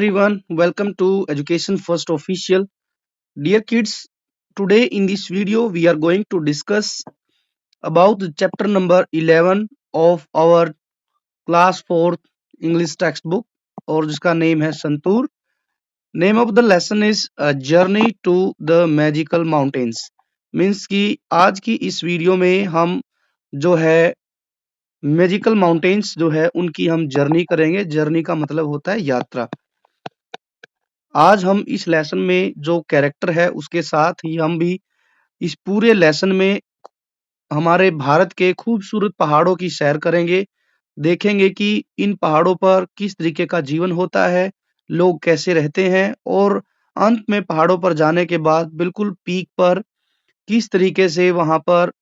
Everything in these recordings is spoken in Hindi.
everyone, welcome to Education First Official. Dear kids, today in this video we are going to discuss about the chapter number 11 of our class 4 English textbook और जिसका नेम है Santoor. Name of the lesson is journey to the magical mountains. Means कि आज की इस वीडियो में हम जो है मैजिकल माउंटेन्स जो है उनकी हम जर्नी करेंगे. जर्नी का मतलब होता है यात्रा. आज हम इस लेसन में जो कैरेक्टर है उसके साथ ही हम भी इस पूरे लेसन में हमारे भारत के खूबसूरत पहाड़ों की सैर करेंगे. देखेंगे कि इन पहाड़ों पर किस तरीके का जीवन होता है, लोग कैसे रहते हैं और अंत में पहाड़ों पर जाने के बाद बिल्कुल पीक पर किस तरीके से वहां पर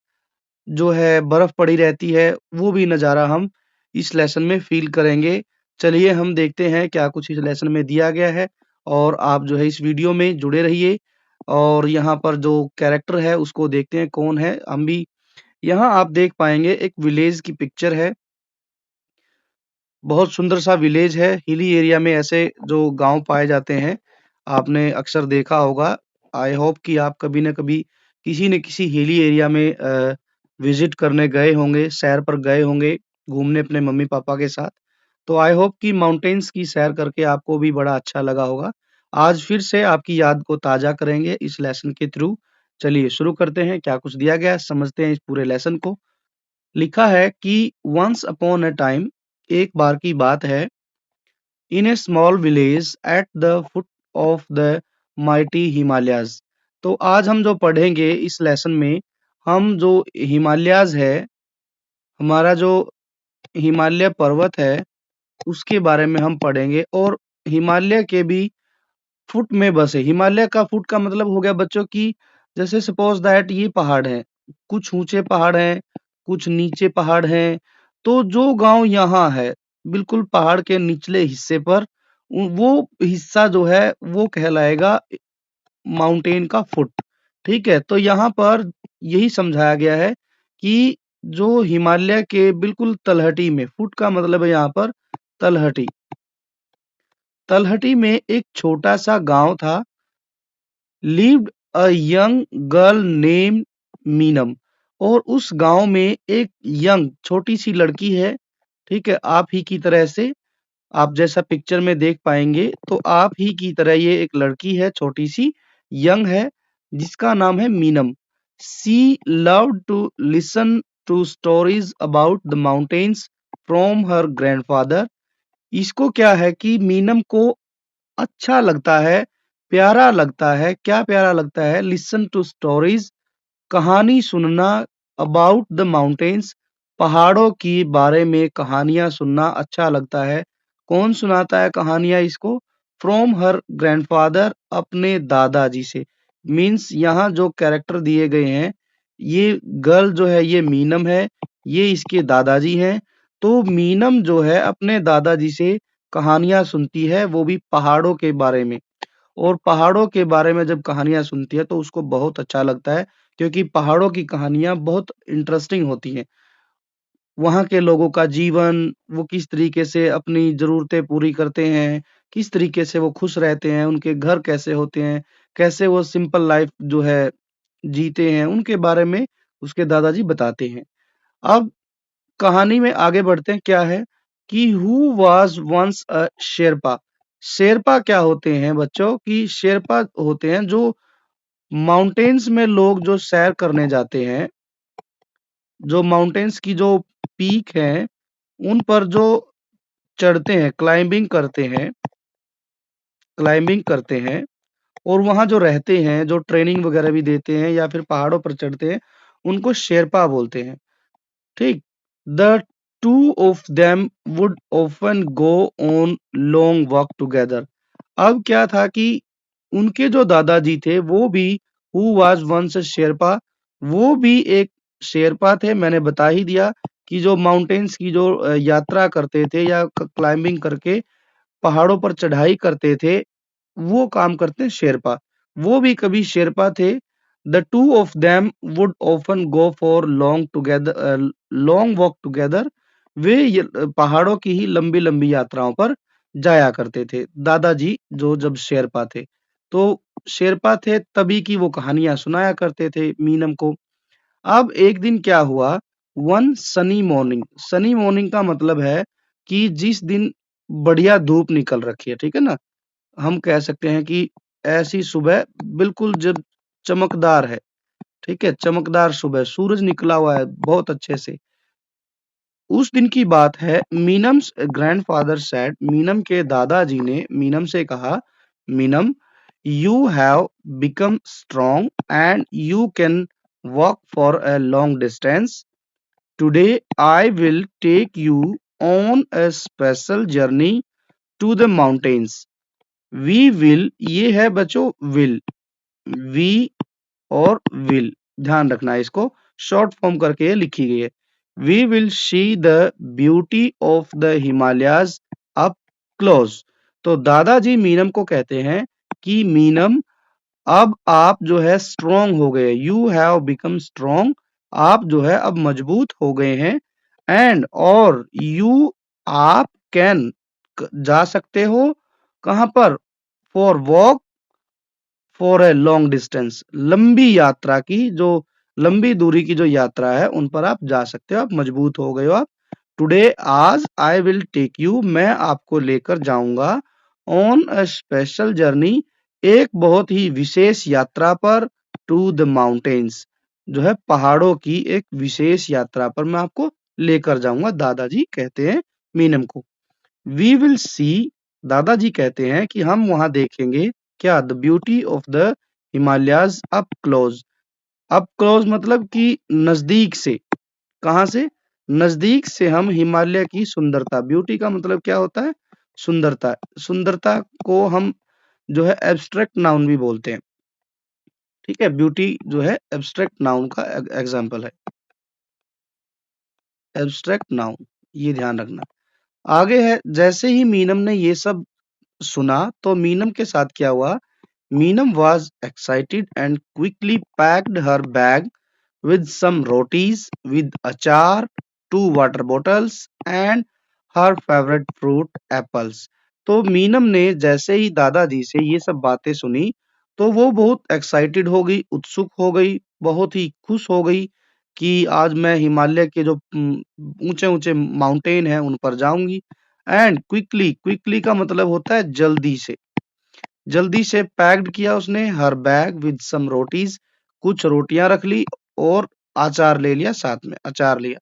जो है बर्फ पड़ी रहती है, वो भी नज़ारा हम इस लेसन में फील करेंगे. चलिए हम देखते हैं क्या कुछ इस लेसन में दिया गया है और आप जो है इस वीडियो में जुड़े रहिए. और यहाँ पर जो कैरेक्टर है उसको देखते हैं कौन है. हम भी यहाँ आप देख पाएंगे एक विलेज की पिक्चर है. बहुत सुंदर सा विलेज है. हिली एरिया में ऐसे जो गांव पाए जाते हैं आपने अक्सर देखा होगा. आई होप कि आप कभी न कभी किसी न किसी हिली एरिया में विजिट करने गए होंगे, सैर पर गए होंगे घूमने अपने मम्मी पापा के साथ. तो आई होप कि माउंटेन्स की सैर करके आपको भी बड़ा अच्छा लगा होगा. आज फिर से आपकी याद को ताजा करेंगे इस लेसन के थ्रू. चलिए शुरू करते हैं. क्या कुछ दिया गया है समझते हैं इस पूरे लेसन को. लिखा है कि वंस अपॉन अ टाइम, एक बार की बात है, in a small village at the foot of the mighty Himalayas. तो आज हम जो पढ़ेंगे इस लेसन में, हम जो हिमालयाज है, हमारा जो हिमालय पर्वत है उसके बारे में हम पढ़ेंगे. और हिमालय के भी फुट में बसे. हिमालय का फुट का मतलब हो गया बच्चों की, जैसे सपोज दैट ये पहाड़ है, कुछ ऊंचे पहाड़ हैं, कुछ नीचे पहाड़ हैं. तो जो गांव यहाँ है बिल्कुल पहाड़ के निचले हिस्से पर, वो हिस्सा जो है वो कहलाएगा माउंटेन का फुट. ठीक है. तो यहाँ पर यही समझाया गया है कि जो हिमालय के बिल्कुल तलहटी में, फुट का मतलब है यहाँ पर तलहटी. तलहटी में एक छोटा सा गांव था. Lived a young girl name Meenam. और उस गांव में एक यंग छोटी सी लड़की है. ठीक है. आप ही की तरह से, आप जैसा पिक्चर में देख पाएंगे तो आप ही की तरह ये एक लड़की है, छोटी सी यंग है, जिसका नाम है Meenam. She loved to listen to stories about the mountains from her grandfather. इसको क्या है कि मीनम को अच्छा लगता है, प्यारा लगता है. क्या प्यारा लगता है? लिसन टू स्टोरीज, कहानी सुनना, अबाउट द माउंटेन्स, पहाड़ों की बारे में कहानियां सुनना अच्छा लगता है. कौन सुनाता है कहानियां इसको? फ्रॉम हर ग्रैंडफादर, अपने दादाजी से. मीन्स यहाँ जो कैरेक्टर दिए गए हैं, ये गर्ल जो है ये मीनम है, ये इसके दादाजी हैं. तो मीनम जो है अपने दादाजी से कहानियां सुनती है, वो भी पहाड़ों के बारे में. और पहाड़ों के बारे में जब कहानियां सुनती है तो उसको बहुत अच्छा लगता है, क्योंकि पहाड़ों की कहानियां बहुत इंटरेस्टिंग होती हैं. वहाँ के लोगों का जीवन, वो किस तरीके से अपनी ज़रूरतें पूरी करते हैं, किस तरीके से वो खुश रहते हैं, उनके घर कैसे होते हैं, कैसे वो सिंपल लाइफ जो है जीते हैं, उनके बारे में उसके दादाजी बताते हैं. अब कहानी में आगे बढ़ते हैं. क्या है कि who was once a Sherpa. Sherpa क्या होते हैं बच्चों? कि शेरपा होते हैं जो माउंटेन्स में लोग जो सैर करने जाते हैं, जो माउंटेन्स की जो पीक है उन पर जो चढ़ते हैं, क्लाइंबिंग करते हैं और वहाँ जो रहते हैं, जो ट्रेनिंग वगैरह भी देते हैं या फिर पहाड़ों पर चढ़ते हैं, उनको शेरपा बोलते हैं. ठीक. The two of them would often go on long walk together. अब क्या था कि उनके जो दादाजी थे वो भी हु वाज वंस शेरपा, वो भी एक शेरपा थे. मैंने बता ही दिया कि जो माउंटेन्स की जो यात्रा करते थे या क्लाइंबिंग करके पहाड़ों पर चढ़ाई करते थे, वो काम करते हैं शेरपा. वो भी कभी शेरपा थे. The two of them would often go for long walk together. वे पहाड़ों की ही लंबी लंबी यात्राओं पर जाया करते थे। दादाजी जो जब शेरपा थे, तो शेरपा थे तभी की वो कहानियाँ सुनाया करते थे मीनम को। अब एक दिन क्या हुआ, सनी मॉर्निंग का मतलब है कि जिस दिन बढ़िया धूप निकल रखी है, ठीक है ना? हम कह सकते हैं कि ऐसी सुबह बिल्कुल जब चमकदार है, ठीक है? चमकदार सुबह, सूरज निकला हुआ है बहुत अच्छे से। उस दिन की बात है, मीनम्स ग्रैंडफादर सेड, मीनम के दादाजी ने मीनम से कहा, Meenam, you have become strong and you can walk for a long distance. Today I will take you on a special journey to the mountains. We will, ये है बच्चों विल, वी और विल, ध्यान रखना है इसको, शॉर्ट फॉर्म करके ये लिखी गई है। We will see the beauty of the Himalayas up close. तो दादाजी मीनम को कहते हैं कि मीनम, अब आप जो है स्ट्रोंग हो गए, यू हैव बिकम स्ट्रोंग, आप जो है अब मजबूत हो गए हैं। एंड और यू, आप कैन, जा सकते हो कहां पर, for walk for a long distance, लंबी यात्रा की जो, लंबी दूरी की जो यात्रा है उन पर आप जा सकते हो, आप मजबूत हो गए हो आप। टुडे, आज, आई विल टेक यू, मैं आपको लेकर जाऊंगा, ऑन अ स्पेशल जर्नी, एक बहुत ही विशेष यात्रा पर, टू द माउंटेन्स, जो है पहाड़ों की एक विशेष यात्रा पर मैं आपको लेकर जाऊंगा, दादाजी कहते हैं मीनम को। वी विल सी, दादाजी कहते हैं कि हम वहां देखेंगे क्या, the beauty of the Himalayas up close. Up close मतलब कि नजदीक से, कहां से, नजदीक से हम हिमालय की सुंदरता, ब्यूटी का मतलब क्या होता है, सुंदरता, सुंदरता को हम जो है एब्स्ट्रैक्ट नाउन भी बोलते हैं, ठीक है? ब्यूटी जो है एब्स्ट्रैक्ट नाउन का एग्जाम्पल है, एब्स्ट्रैक्ट नाउन, ये ध्यान रखना। आगे है, जैसे ही मीनम ने ये सब सुना तो मीनम के साथ क्या हुआ, Meenam was excited and quickly packed her bag with some rotis, with achar, two water bottles and her favorite fruit apples। तो मीनम ने जैसे ही दादाजी से ये सब बातें सुनी तो वो बहुत एक्साइटेड हो गई, उत्सुक हो गई, बहुत ही खुश हो गई कि आज मैं हिमालय के जो ऊंचे ऊंचे माउंटेन हैं उन पर जाऊंगी। एंड क्विकली, क्विकली का मतलब होता है जल्दी से, जल्दी से पैक्ड किया उसने हर बैग विद सम रोटीज, कुछ रोटियां रख ली और अचार ले लिया, साथ में अचार लिया,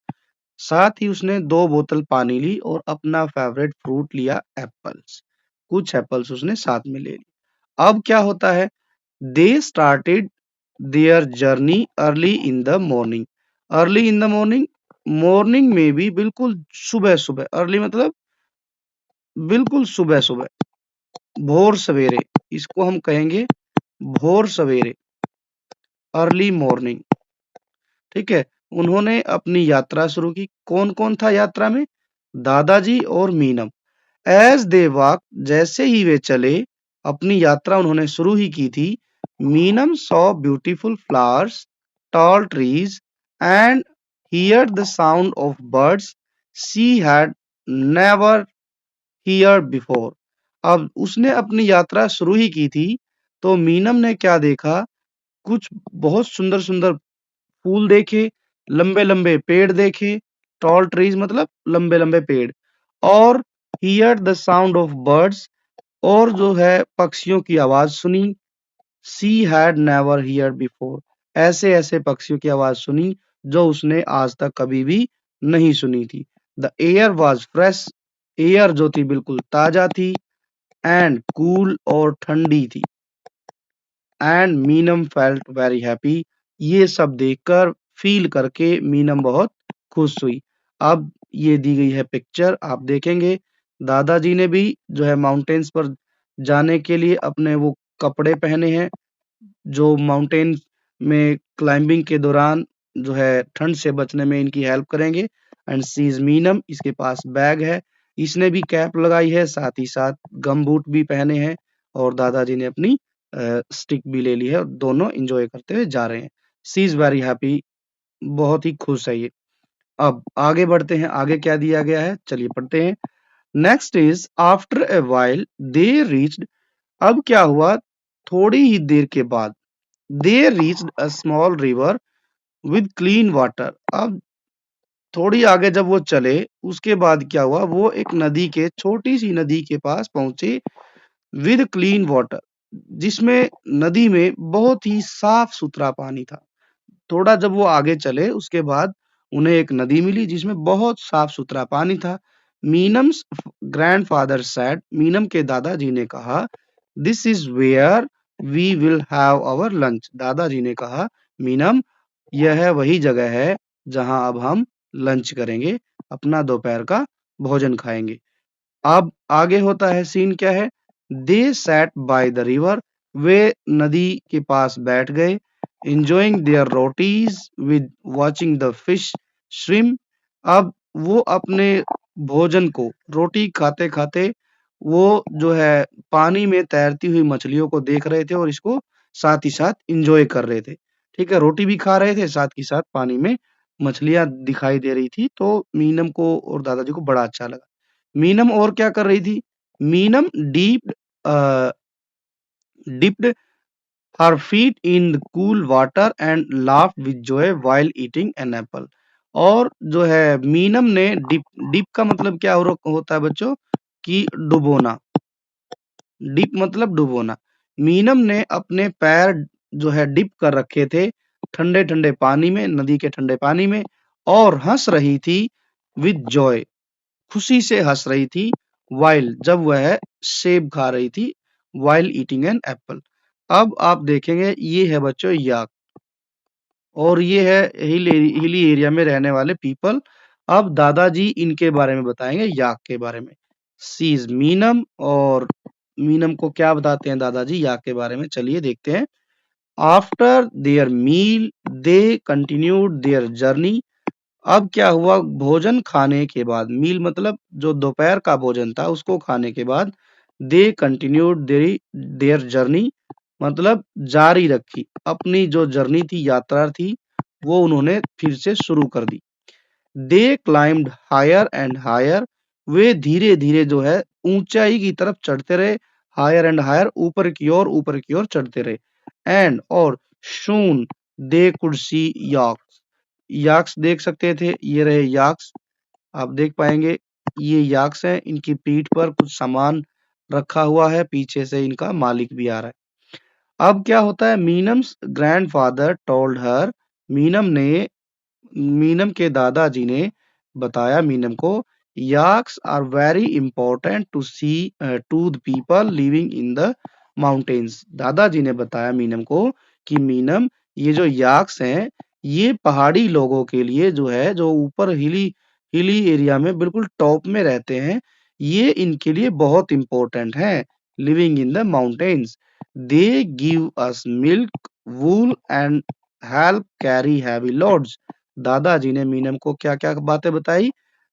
साथ ही उसने 2 बोतल पानी ली और अपना फेवरेट फ्रूट लिया, एप्पल्स, कुछ एप्पल्स उसने साथ में ले ली। अब क्या होता है, they started their journey early in the morning. Early in the morning, morning में भी बिल्कुल सुबह सुबह, अर्ली मतलब बिल्कुल सुबह सुबह, भोर सवेरे, इसको हम कहेंगे भोर सवेरे, अर्ली मॉर्निंग, ठीक है? उन्होंने अपनी यात्रा शुरू की। कौन कौन था यात्रा में, दादाजी और मीनम। एज दे वॉक, जैसे ही वे चले, अपनी यात्रा उन्होंने शुरू ही की थी। Meenam saw beautiful flowers, tall trees and here the sound of birds she had never hear before. अब उसने अपनी यात्रा शुरू ही की थी तो मीनम ने क्या देखा, कुछ बहुत सुंदर सुंदर फूल देखे, लंबे लंबे पेड़ देखे, टॉल ट्रीज मतलब लंबे लंबे पेड़, और here the sound of birds, और जो है पक्षियों की आवाज सुनी। She had never hear before, ऐसे ऐसे पक्षियों की आवाज सुनी जो उसने आज तक कभी भी नहीं सुनी थी। The air was fresh, air जो थी बिल्कुल ताजा थी, एंड कूल और ठंडी थी। And Meenam felt very happy, ये सब देखकर, फील करके मीनम बहुत खुश हुई। अब ये दी गई है पिक्चर, आप देखेंगे दादाजी ने भी जो है माउंटेन्स पर जाने के लिए अपने वो कपड़े पहने हैं जो माउंटेन में क्लाइंबिंग के दौरान जो है ठंड से बचने में इनकी हेल्प करेंगे। एंड सी इज मीनम, इसके पास बैग है, इसने भी कैप लगाई है, साथ ही साथ गम बूट भी पहने हैं, और दादाजी ने अपनी स्टिक भी ले ली है और दोनों एंजॉय करते हुए जा रहे हैं। सी इज वेरी हैप्पी, बहुत ही खुश है ये। अब आगे बढ़ते हैं, आगे क्या दिया गया है चलिए पढ़ते हैं। Next is after a while they reached, अब क्या हुआ, थोड़ी ही देर के बाद, दे reached a small river with clean water. अब थोड़ी आगे जब वो चले, उसके बाद क्या हुआ, वो एक नदी के, छोटी सी नदी के पास पहुंचे विद क्लीन वाटर, जिसमें नदी में बहुत ही साफ सुथरा पानी था। थोड़ा जब वो आगे चले, उसके बाद उन्हें एक नदी मिली जिसमें बहुत साफ सुथरा पानी था। मीनम्स ग्रैंडफादर सैड, मीनम के दादाजी ने कहा, this is where we will have our lunch. दादाजी ने कहा, मीनम, यह वही जगह है जहां अब हम लंच करेंगे, अपना दोपहर का भोजन खाएंगे। अब आगे होता है, सीन क्या है, दे सैट बाय द रिवर, वे नदी के पास बैठ गए, enjoying their rotis with watching the fish swim. अब वो अपने भोजन को, रोटी खाते खाते, वो जो है पानी में तैरती हुई मछलियों को देख रहे थे और इसको साथ ही साथ इंजॉय कर रहे थे। ठीक है, रोटी भी खा रहे थे, साथ ही साथ पानी में मछलियां दिखाई दे रही थी, तो मीनम को और दादाजी को बड़ा अच्छा लगा। मीनम और क्या कर रही थी, Meenam dipped her feet in the cool water and laughed with Joy while eating an apple. और जो है मीनम ने डिप, डिप का मतलब क्या होता है बच्चों, कि डुबोना। डिप मतलब डुबोना। मीनम ने अपने पैर जो है डिप कर रखे थे ठंडे ठंडे पानी में, नदी के ठंडे पानी में, और हंस रही थी विद जॉय, खुशी से हंस रही थी, वाइल जब वह सेब खा रही थी, वाइल ईटिंग एन एप्पल। अब आप देखेंगे, ये है बच्चों याक, और ये है हिली एरिया में रहने वाले पीपल। अब दादाजी इनके बारे में बताएंगे, याक के बारे में। सी इज मीनम, और मीनम को क्या बताते हैं दादाजी याक के बारे में, चलिए देखते हैं। After their meal they continued their journey. अब क्या हुआ, भोजन खाने के बाद, मील मतलब जो दोपहर का भोजन था उसको खाने के बाद, दे कंटिन्यूड देयर जर्नी मतलब जारी रखी, अपनी जो जर्नी थी, यात्रा थी, वो उन्होंने फिर से शुरू कर दी। दे क्लाइम्ड हायर एंड हायर, वे धीरे धीरे जो है ऊंचाई की तरफ चढ़ते रहे, हायर एंड हायर, ऊपर की ओर चढ़ते रहे। एंड और शून दे कुड सी याक्स, याक्स देख सकते थे, ये रहे याक्स, आप देख पाएंगे, ये याक्स हैं, इनकी पीठ पर कुछ सामान रखा हुआ है, पीछे से इनका मालिक भी आ रहा है। अब क्या होता है, Meenam's grandfather told her, Meenam ने, मीनम के दादाजी ने बताया मीनम को, yaks are very important to see to the people living in the mountains. दादाजी ने बताया मीनम को कि मीनम, ये जो याक्स हैं, ये पहाड़ी लोगों के लिए जो है, जो ऊपर हिली हिली एरिया में बिल्कुल टॉप में रहते हैं, ये इनके लिए बहुत इंपॉर्टेंट है, living in the mountains. They give us milk, wool and help carry heavy loads. दादाजी ने मीनम को क्या-क्या बातें बताई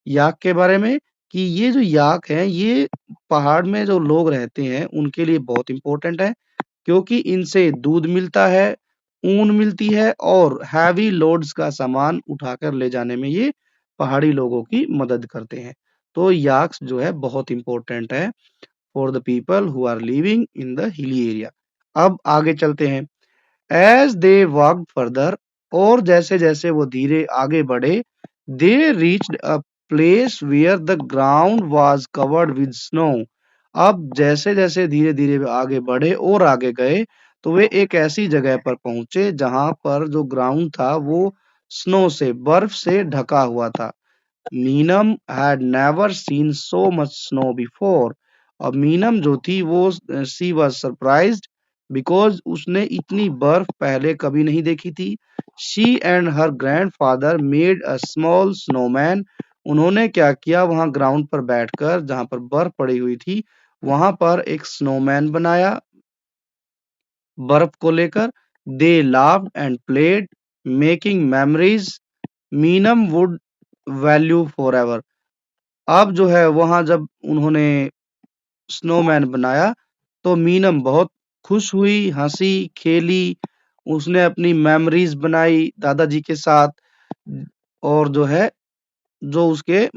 याक के बारे में, कि ये जो याक हैं, ये पहाड़ में जो लोग रहते हैं उनके लिए बहुत इंपॉर्टेंट है, क्योंकि इनसे दूध मिलता है, ऊन मिलती है, और हैवी लोड्स का सामान उठाकर ले जाने में ये पहाड़ी लोगों की मदद करते हैं। तो याक्स जो है बहुत इंपॉर्टेंट है for the people who are living in the hilly area. अब आगे चलते हैं। एज दे वॉकड फर्दर, और जैसे जैसे वो धीरे आगे बढ़े, they reached a place where the ground was covered with snow. अब जैसे जैसे धीरे धीरे वे आगे बढ़े और आगे गए, तो वे एक ऐसी जगह पर पहुंचे जहां पर जो ग्राउंड था वो स्नो से, बर्फ से ढका हुआ था। Meenam had never seen so much snow before। और मीनम जो थी वो she was surprised because उसने इतनी बर्फ पहले कभी नहीं देखी थी। She and her grandfather made a small snowman। उन्होंने क्या किया, वहां ग्राउंड पर बैठकर, जहां पर बर्फ पड़ी हुई थी, वहां पर एक स्नोमैन बनाया बर्फ को लेकर। दे laughed and played making memories Meenam would value forever। अब जो है वहां जब उन्होंने स्नोमैन बनाया, तो मीनम बहुत खुश हुई, हंसी खेली, उसने अपनी मेमोरीज बनाई दादाजी के साथ, और जो है, जो उसके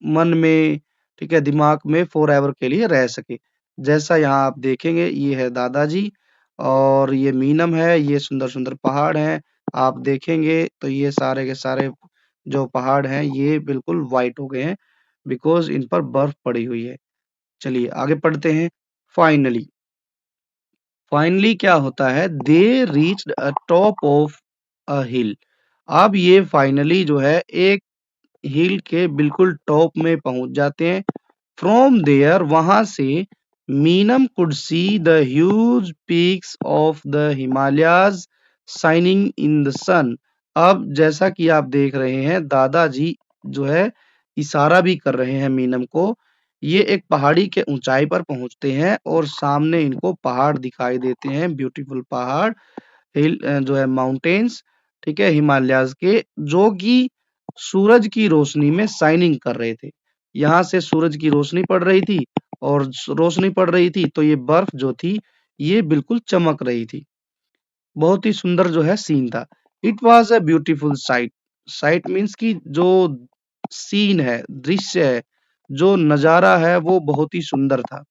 मन में ठीक है? दिमाग में फॉरएवर के लिए रह सके। जैसा यहाँ आप देखेंगे ये है दादाजी और ये मीनम है, ये सुंदर-सुंदर पहाड़ हैं। आप देखेंगे तो ये सारे के सारे जो पहाड़ हैं ये बिल्कुल व्हाइट हो गए हैं बिकॉज़ इन पर बर्फ पड़ी हुई है। चलिए आगे पढ़ते हैं। फाइनली, फाइनली क्या होता है they reached a top of a hill. अब ये फाइनली जो है एक हिल के बिल्कुल टॉप में पहुंच जाते हैं। फ्रॉम देयर वहां से Meenam could see the huge peaks of the Himalayas shining in the sun. अब जैसा कि आप देख रहे हैं दादाजी जो है इशारा भी कर रहे हैं मीनम को। ये एक पहाड़ी के ऊंचाई पर पहुंचते हैं और सामने इनको पहाड़ दिखाई देते हैं, ब्यूटीफुल पहाड़, हिल जो है माउंटेन्स, ठीक है, हिमालयाज़ के, जो कि सूरज की रोशनी में शाइनिंग कर रहे थे। यहाँ से सूरज की रोशनी पड़ रही थी और रोशनी पड़ रही थी तो ये बर्फ जो थी ये बिल्कुल चमक रही थी। बहुत ही सुंदर जो है सीन था। It was a beautiful sight. Site means कि जो सीन है, दृश्य है, जो नज़ारा है वो बहुत ही सुंदर था।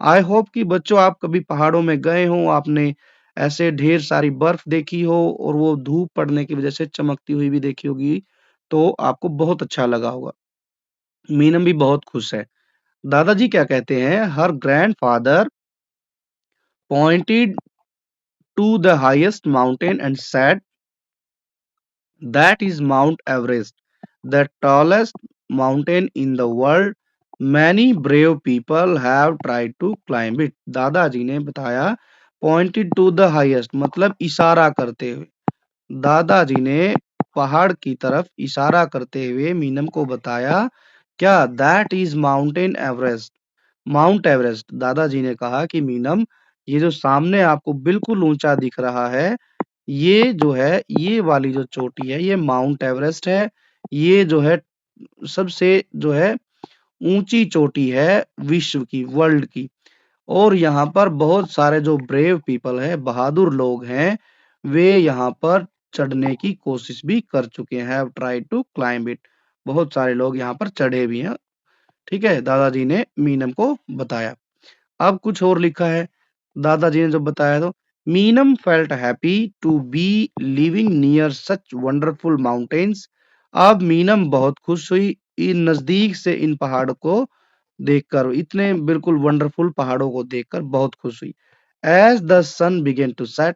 आई होप कि बच्चों आप कभी पहाड़ों में गए हों, आपने ऐसे ढेर सारी बर्फ देखी हो और वो धूप पड़ने की वजह से चमकती हुई भी देखी होगी, तो आपको बहुत अच्छा लगा होगा। मीनम भी बहुत खुश है। दादाजी क्या कहते हैं, her grandfather pointed to the highest mountain and said that is Mount Everest, the tallest mountain in the world. Many brave people have tried to climb it. दादाजी ने बताया pointed to the highest मतलब इशारा करते हुए। दादाजी ने पहाड़ की तरफ इशारा करते हुए मीनम को बताया क्या that is mountain Everest. Mount Everest दादाजी ने कहा कि मीनम ये जो सामने आपको बिल्कुल ऊंचा दिख रहा है ये जो है, ये वाली जो चोटी है, ये माउंट एवरेस्ट है। ये जो है सबसे जो है ऊंची चोटी है विश्व की, वर्ल्ड की। और यहाँ पर बहुत सारे जो ब्रेव पीपल है, बहादुर लोग हैं, वे यहाँ पर चढ़ने की कोशिश भी कर चुके हैं। Have tried to climb it. बहुत सारे लोग यहाँ पर चढ़े भी हैं। ठीक है, दादाजी ने मीनम को बताया। अब कुछ और लिखा है। दादाजी ने जब बताया तो Meenam felt happy to be living near such wonderful mountains. अब मीनम बहुत खुश हुई इन नजदीक से इन पहाड़ों को देखकर, इतने बिल्कुल वंडरफुल पहाड़ों को देखकर बहुत खुश हुई। As the sun began to set,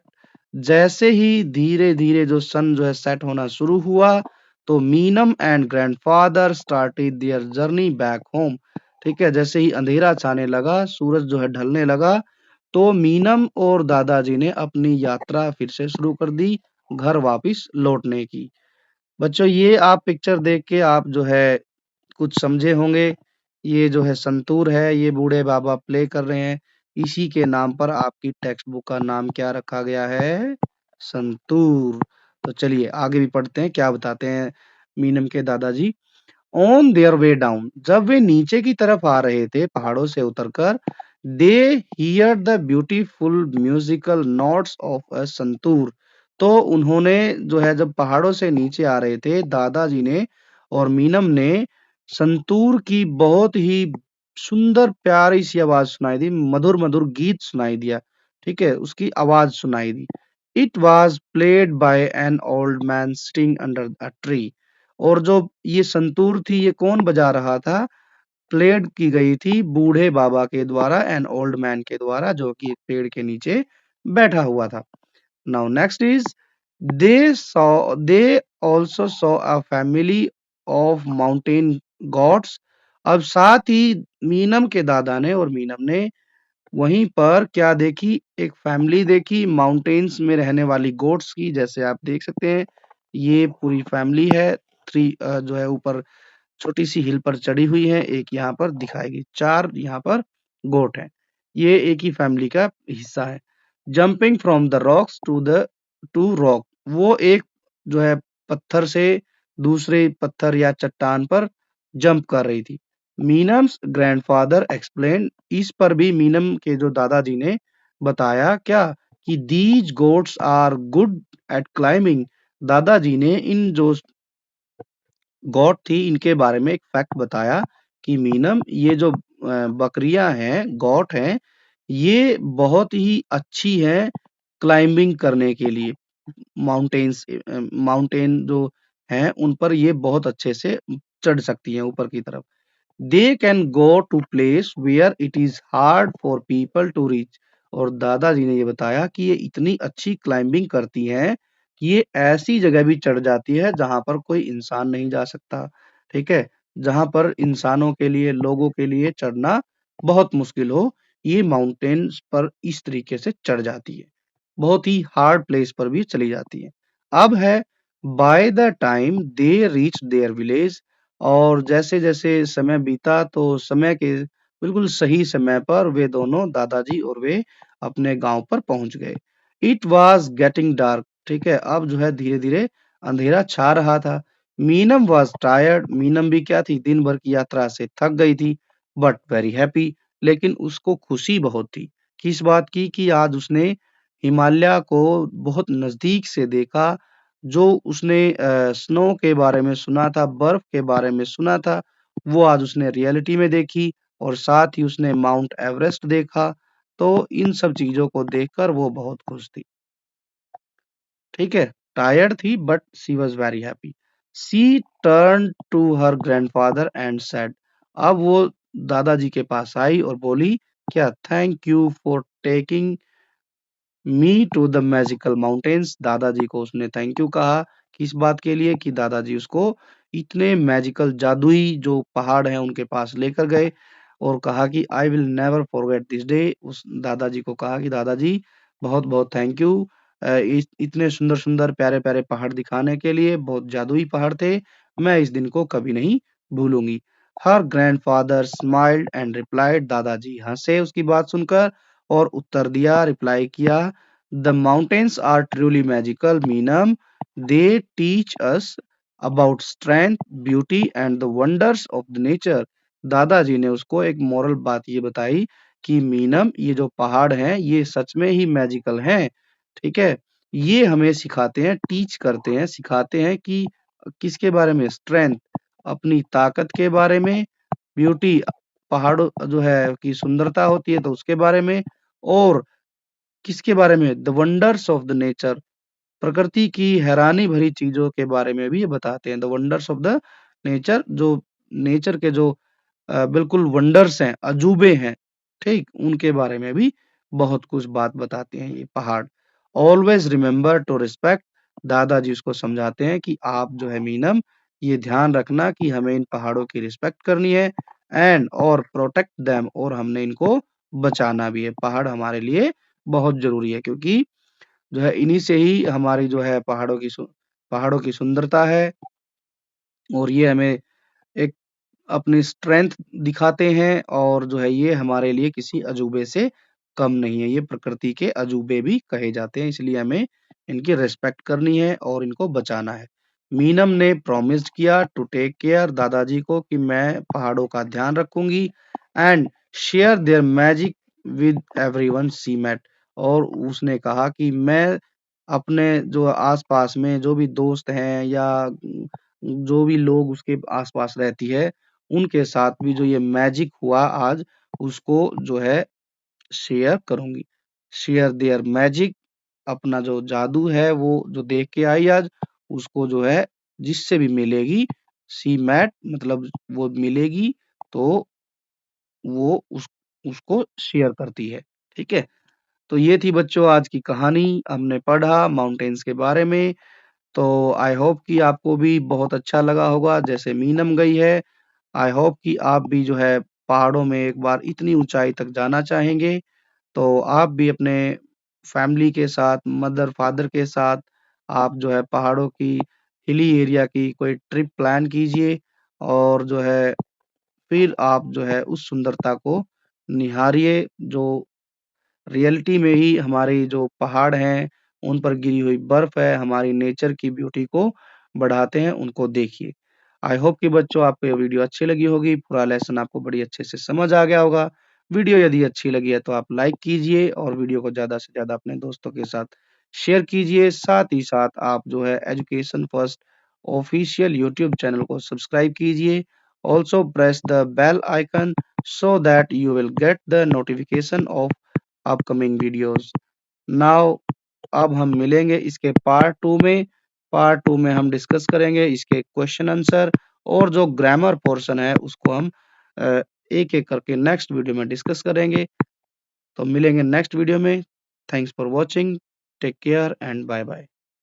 जैसे ही धीरे धीरे जो सन जो है सेट होना शुरू हुआ तो Meenam and grandfather started their journey back home. ठीक है, जैसे ही अंधेरा छाने लगा, सूरज जो है ढलने लगा, तो मीनम और दादाजी ने अपनी यात्रा फिर से शुरू कर दी घर वापस लौटने की। बच्चों ये आप पिक्चर देख के आप जो है कुछ समझे होंगे। ये जो है संतूर है, ये बूढ़े बाबा प्ले कर रहे हैं। इसी के नाम पर आपकी टेक्स्ट बुक का नाम क्या रखा गया है? संतूर। तो चलिए आगे भी पढ़ते हैं, क्या बताते हैं मीनम के दादाजी। ऑन देयर वे डाउन, जब वे नीचे की तरफ आ रहे थे पहाड़ों से उतरकर, they hear the beautiful musical notes of a santoor. तो उन्होंने जो है जब पहाड़ों से नीचे आ रहे थे दादाजी ने और मीनम ने संतूर की बहुत ही सुंदर प्यारी सी आवाज सुनाई दी, मधुर मधुर गीत सुनाई दिया। ठीक है, उसकी आवाज सुनाई दी। It was played by an old man sitting under a tree. और जो ये संतूर थी ये कौन बजा रहा था? प्लेड की गई थी बूढ़े बाबा के द्वारा, एन ओल्ड मैन के द्वारा, जो कि एक पेड़ के नीचे बैठा हुआ था। Now next is they also saw a family of mountain gods. अब साथ ही मीनम के दादा ने और मीनम ने वहीं पर क्या देखी? एक फैमिली देखी माउंटेन्स में रहने वाली गोट्स की। जैसे आप देख सकते हैं ये पूरी फैमिली है। थ्री जो है ऊपर छोटी सी हिल पर चढ़ी हुई है, एक यहाँ पर दिखाई गई, 4 यहाँ पर गोट हैं। ये एक ही फैमिली का हिस्सा है। Jumping from the rocks to rock, वो एक जो है पत्थर से दूसरे पत्थर या चट्टान पर जंप कर रही थी। मीनम्स ग्रैंडफादर एक्सप्लेन, इस पर भी मीनम के जो दादाजी ने बताया क्या कि these goats are good at climbing. दादाजी ने इन जो गॉड थी इनके बारे में एक फैक्ट बताया कि मीनम ये जो बकरियां हैं, गॉट हैं, ये बहुत ही अच्छी हैं क्लाइंबिंग करने के लिए। माउंटेन जो हैं उन पर ये बहुत अच्छे से चढ़ सकती हैं ऊपर की तरफ। They can go to place where it is hard for people to reach. और दादाजी ने ये बताया कि ये इतनी अच्छी क्लाइंबिंग करती हैं कि ये ऐसी जगह भी चढ़ जाती है जहां पर कोई इंसान नहीं जा सकता। ठीक है, जहां पर इंसानों के लिए, लोगों के लिए चढ़ना बहुत मुश्किल हो, ये माउंटेन्स पर इस तरीके से चढ़ जाती है। बहुत ही हार्ड प्लेस पर भी चली जाती है। अब है by the time they reach their village. और जैसे-जैसे समय बीता तो समय के बिल्कुल सही समय पर वे दोनों दादाजी और वे अपने गाँव पर पहुँच गए। It was getting dark. ठीक है, अब जो है धीरे-धीरे अंधेरा छा रहा था। Meenam was tired. मीनम भी क्या थी, दिन भर की यात्रा से थक गई थी, बट वेरी हैप्पी। लेकिन उसको खुशी बहुत थी। किस बात की कि आज उसने हिमालय को बहुत नज़दीक से देखा। जो उसने स्नो के बारे में सुना था, बर्फ के बारे में सुना था, वो आज उसने रियलिटी में देखी। और साथ ही उसने माउंट एवरेस्ट देखा। तो इन सब चीज़ों को देखकर वो बहुत खुश थी। ठीक है? टायर्ड थी but she was very happy. She turned to her grandfather and said. अब वो दादाजी के पास आई और बोली, क्या thank you for taking me to the magical mountains. दादाजी को उसने थैंक यू कहा। किस बात के लिए कि दादाजी उसको इतने मैजिकल जादुई जो पहाड़ हैं उनके पास लेकर गए और कहा कि I will never forget this day. उस दादाजी को कहा कि दादाजी बहुत बहुत थैंक यू, इतने सुंदर सुंदर प्यारे प्यारे पहाड़ दिखाने के लिए। बहुत जादुई पहाड़ थे, मैं इस दिन को कभी नहीं भूलूंगी। हर ग्रैंडफादर स्माइल्ड एंड रिप्लाइड। दादाजी हंसे उसकी बात सुनकर और उत्तर दिया, रिप्लाई किया, the mountains are truly magical Meenam. They teach us about strength, beauty and the wonders of the nature. दादाजी ने उसको एक मोरल बात ये बताई कि मीनम ये जो पहाड़ हैं ये सच में ही मैजिकल हैं। ठीक है, ये हमें सिखाते हैं, टीच करते हैं, सिखाते हैं कि किसके बारे में, स्ट्रेंथ, अपनी ताकत के बारे में, ब्यूटी, पहाड़ों जो है की सुंदरता होती है तो उसके बारे में, और किसके बारे में, the wonders of the nature, प्रकृति की हैरानी भरी चीजों के बारे में भी ये बताते हैं। The wonders of the nature, जो नेचर के जो बिल्कुल वंडर्स हैं, अजूबे हैं, ठीक, उनके बारे में भी बहुत कुछ बात बताते हैं ये पहाड़। Always remember to respect. दादाजी उसको समझाते हैं कि आप जो है मीनम, ये ध्यान रखना कि हमें इन पहाड़ों की रिस्पेक्ट करनी है, एंड और प्रोटेक्ट देम, और हमने इनको बचाना भी है। पहाड़ हमारे लिए बहुत जरूरी है क्योंकि जो है इन्हीं से ही हमारी जो है पहाड़ों की सुंदरता है, और ये हमें एक अपनी स्ट्रेंथ दिखाते हैं, और जो है ये हमारे लिए किसी अजूबे से कम नहीं है। ये प्रकृति के अजूबे भी कहे जाते हैं, इसलिए हमें इनकी रिस्पेक्ट करनी है और इनको बचाना है। मीनम ने प्रॉमिस्ड किया टू टेक केयर दादाजी को कि मैं पहाड़ों का ध्यान रखूंगी, and share their magic with everyone she met. और उसने कहा कि मैं अपने जो आसपास में जो भी दोस्त हैं या जो भी लोग उसके आसपास रहती है, उनके साथ भी जो ये मैजिक हुआ आज, उसको जो है शेयर करूंगी। शेयर देयर मैजिक, अपना जो जादू है वो जो देख के आई आज, उसको जो है जिससे भी मिलेगी, सी मैट मतलब वो मिलेगी, तो वो उसको शेयर करती है। ठीक है, तो ये थी बच्चों आज की कहानी। हमने पढ़ा माउंटेन्स के बारे में। तो आई होप कि आपको भी बहुत अच्छा लगा होगा जैसे मीनम गई है। आई होप कि आप भी जो है पहाड़ों में एक बार इतनी ऊंचाई तक जाना चाहेंगे। तो आप भी अपने फैमिली के साथ, मदर फादर के साथ, आप जो है पहाड़ों की, हिली एरिया की कोई ट्रिप प्लान कीजिए, और जो है फिर आप जो है उस सुंदरता को निहारिए जो रियलिटी में ही हमारी जो पहाड़ हैं, उन पर गिरी हुई बर्फ है, हमारी नेचर की ब्यूटी को बढ़ाते हैं, उनको देखिए। आई होप कि बच्चों आपको ये वीडियो अच्छी लगी होगी, पूरा लेसन आपको बड़ी अच्छे से समझ आ गया होगा। वीडियो यदि अच्छी लगी है तो आप लाइक कीजिए और वीडियो को ज़्यादा से ज़्यादा अपने दोस्तों के साथ शेयर कीजिए। साथ ही साथ आप जो है education first official YouTube channel को सब्सक्राइब कीजिए Also press the bell icon so that you will get the notification of upcoming videos. Now अब हम मिलेंगे इसके पार्ट टू में। पार्ट टू में हम डिस्कस करेंगे इसके क्वेश्चन आंसर, और जो ग्रामर पोर्शन है उसको हम एक एक करके नेक्स्ट वीडियो में डिस्कस करेंगे। तो मिलेंगे नेक्स्ट वीडियो में। Thanks for watching. Take care and bye bye.